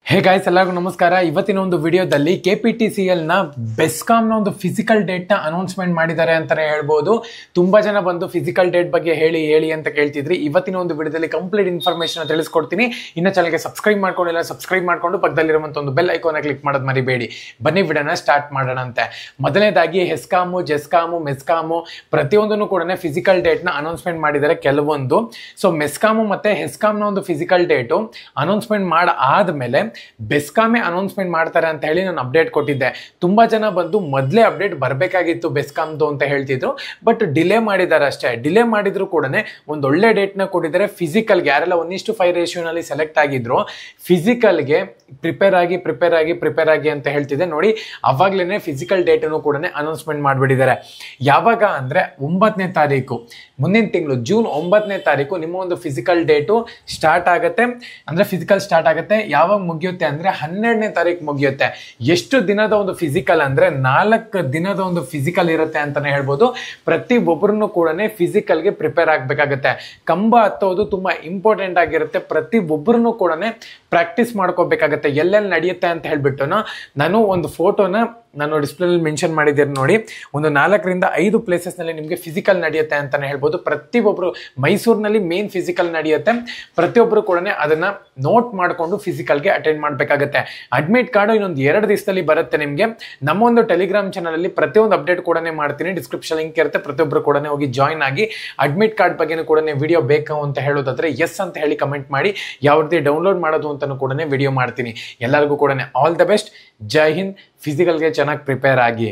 Hey guys, ಎಲ್ಲರಿಗೂ ನಮಸ್ಕಾರ. ಇವತ್ತಿನ ಒಂದು ವಿಡಿಯೋದಲ್ಲಿ KPTCL ನ ಬೆಸ್ಕಾಂನ ಒಂದು ಫಿಸಿಕಲ್ ಡೇಟ್ ನ ಅನೌನ್ಸ್ಮೆಂಟ್ ಮಾಡಿದ್ದಾರೆ ಅಂತಾನೆ ಹೇಳ್ಬೋದು. ತುಂಬಾ ಜನ ಬಂದು ಫಿಸಿಕಲ್ ಡೇಟ್ ಬಗ್ಗೆ ಹೇಳಿ ಅಂತ ಕೇಳ್ತಿದ್ರಿ. ಇವತ್ತಿನ ಒಂದು ವಿಡಿಯೋದಲ್ಲಿ ಕಂಪ್ಲೀಟ್ ಇನ್ಫಾರ್ಮೇಶನ್ ತಿಳಿಸ್ಕೊಡ್ತೀನಿ. ಇನ್ನು ಚಾನಲ್ಗೆ ಸಬ್ಸ್ಕ್ರೈಬ್ ಮಾಡ್ಕೊಂಡಿಲ್ಲ, ಸಬ್ಸ್ಕ್ರೈಬ್ ಮಾಡ್ಕೊಂಡು ಪಕ್ಕದಲ್ಲಿರುವಂತ ಒಂದು ಬೆಲ್ ಐಕಾನ್ ಕ್ಲಿಕ್ ಮಾಡೋದು ಮರಿಬೇಡಿ. ಬನ್ನಿ ವಿಡಿಯೋನ ಸ್ಟಾರ್ಟ್ ಮಾಡೋಣ ಅಂತೆ. ಮೊದಲನೇದಾಗಿ ಹೆಸ್ಕಾಮು, ಜೆಸ್ಕಾಮು, ಮೆಸ್ಕಾಮು ಪ್ರತಿಯೊಂದನ್ನು ಕೂಡ ಫಿಸಿಕಲ್ ಡೇಟ್ ನ ಅನೌನ್ಸ್ಮೆಂಟ್ ಮಾಡಿದ್ದಾರೆ ಕೆಲವೊಂದು. ಸೊ ಮೆಸ್ಕಾಮು ಮತ್ತೆ ಹೆಸ್ಕಾಂನ ಒಂದು ಫಿಸಿಕಲ್ ಡೇಟು ಅನೌನ್ಸ್ಮೆಂಟ್ ಆದ್ಮೇಲೆ ಬೆಸ್ಕಾಮೇ ಅನೌನ್ಸ್ಮೆಂಟ್ ಮಾಡ್ತಾರೆ ಅಂತ ಹೇಳಿ ನಾನು ಅಪ್ಡೇಟ್ ಕೊಟ್ಟಿದ್ದೆ. ತುಂಬಾ ಜನ ಬಂದು ಮೊದಲೇ ಅಪ್ಡೇಟ್ ಬರಬೇಕಾಗಿತ್ತು ಬೆಸ್ಕಾಮ್ದು ಅಂತ ಹೇಳ್ತಿದ್ರು. ಬಟ್ ಡಿಲೇ ಮಾಡಿದ್ದಾರೆ ಅಷ್ಟೇ. ಡಿಲೇ ಮಾಡಿದ್ರು ಕೂಡ ಒಂದು ಒಳ್ಳೆ ಡೇಟ್ ನ ಕೊಟ್ಟಿದ್ದಾರೆ. ಫಿಸಿಕಲ್ಗೆ ಯಾರೆಲ್ಲ 1:5 ರೇಷಿಯೋನಲ್ಲಿ ಸೆಲೆಕ್ಟ್ ಆಗಿದ್ರು, ಫಿಸಿಕಲ್ಗೆ ಪ್ರಿಪೇರ್ ಆಗಿ ಅಂತ ಹೇಳ್ತಿದ್ದೆ ನೋಡಿ. ಅವಾಗ್ಲೇನೆ ಫಿಸಿಕಲ್ ಡೇಟ್ ಅನ್ನು ಕೂಡ ಅನೌನ್ಸ್ಮೆಂಟ್ ಮಾಡಿಬಿಟ್ಟಿದ್ದಾರೆ. ಯಾವಾಗ ಅಂದ್ರೆ 9ನೇ ತಾರೀಕು, ಮುಂದಿನ ತಿಂಗಳು ಜೂನ್ 9ನೇ ತಾರೀಕು ನಿಮ್ಮ ಒಂದು ಫಿಸಿಕಲ್ ಡೇಟು ಸ್ಟಾರ್ಟ್ ಆಗುತ್ತೆ. ಅಂದ್ರೆ ಫಿಸಿಕಲ್ ಸ್ಟಾರ್ಟ್ ಆಗುತ್ತೆ. ಯಾವಾಗ ಮುಗಿಯುತ್ತೆ ಅಂದ್ರೆ 12ನೇ ತಾರೀಕು ಮುಗಿಯುತ್ತೆ. ಎಷ್ಟು ದಿನದ ಒಂದು ಫಿಸಿಕಲ್ ಅಂದ್ರೆ 4 ದಿನದ ಒಂದು ಫಿಸಿಕಲ್ ಇರುತ್ತೆ ಅಂತಾನೆ ಹೇಳ್ಬೋದು. ಪ್ರತಿ ಒಬ್ಬರನ್ನು ಕೂಡ ಫಿಸಿಕಲ್ಗೆ ಪ್ರಿಪೇರ್ ಆಗ್ಬೇಕಾಗತ್ತೆ. ಕಂಬ ಹತ್ತೋದು ತುಂಬಾ ಇಂಪಾರ್ಟೆಂಟ್ ಆಗಿರುತ್ತೆ. ಪ್ರತಿ ಒಬ್ಬರನ್ನು ಕೂಡ ಪ್ರಾಕ್ಟೀಸ್ ಮಾಡ್ಕೋಬೇಕಾಗತ್ತೆ. ಎಲ್ಲೆಲ್ಲಿ ನಡೆಯುತ್ತೆ ಅಂತ ಹೇಳ್ಬಿಟ್ಟು ನಾನು ಒಂದು ಫೋಟೋನ ನಾನು ಡಿಸ್ಪ್ಲೇಲಿ ಮೆನ್ಷನ್ ಮಾಡಿದ್ದೇನೆ ನೋಡಿ. ಒಂದು 4ರಿಂದ 5 ಪ್ಲೇಸಸ್ ನಲ್ಲಿ ನಿಮಗೆ ಫಿಸಿಕಲ್ ನಡೆಯುತ್ತೆ ಅಂತಾನೆ ಹೇಳ್ಬೋದು. ಪ್ರತಿಯೊಬ್ಬರು ಮೈಸೂರಿನಲ್ಲಿ ಮೇನ್ ಫಿಸಿಕಲ್ ನಡೆಯುತ್ತೆ. ಪ್ರತಿಯೊಬ್ಬರು ಕೂಡ ಅದನ್ನ ನೋಟ್ ಮಾಡಿಕೊಂಡು ಫಿಸಿಕಲ್ಗೆ ಅಟೆಂಡ್ ಮಾಡಬೇಕಾಗತ್ತೆ. ಅಡ್ಮಿಟ್ ಕಾರ್ಡ್ ಇನ್ನೊಂದು 2 ದಿವಸದಲ್ಲಿ ಬರುತ್ತೆ ನಿಮಗೆ. ನಮ್ಮ ಒಂದು ಟೆಲಿಗ್ರಾಮ್ ಚಾನಲ್ ಅಲ್ಲಿ ಪ್ರತಿಯೊಂದು ಅಪ್ಡೇಟ್ ಕೂಡ ಮಾಡ್ತೀನಿ. ಡಿಸ್ಕ್ರಿಪ್ಷನ್ ಲಿಂಕ್ ಇರುತ್ತೆ. ಪ್ರತಿಯೊಬ್ಬರು ಕೂಡ ಹೋಗಿ ಜಾಯ್ನ್ ಆಗಿ ಅಡ್ಮಿಟ್ ಕಾರ್ಡ್ ಬಗ್ಗೆ ಕೂಡ ವಿಡಿಯೋ ಬೇಕು ಅಂತ ಹೇಳೋದಾದ್ರೆ ಎಸ್ ಅಂತ ಹೇಳಿ ಕಮೆಂಟ್ ಮಾಡಿ. ಯಾವ ರೀತಿ ಡೌನ್ಲೋಡ್ ಮಾಡೋದು ಅಂತಾನು ಕೂಡ ವಿಡಿಯೋ ಮಾಡ್ತೀನಿ. ಎಲ್ಲರಿಗೂ ಕೂಡ ಆಲ್ ದ ಬೆಸ್ಟ್. ಜೈ ಹಿಂದ್. ಫಿಸಿಕಲ್ಗೆ ಚೆನ್ನಾಗಿ ಪ್ರಿಪೇರ್ ಆಗಿ.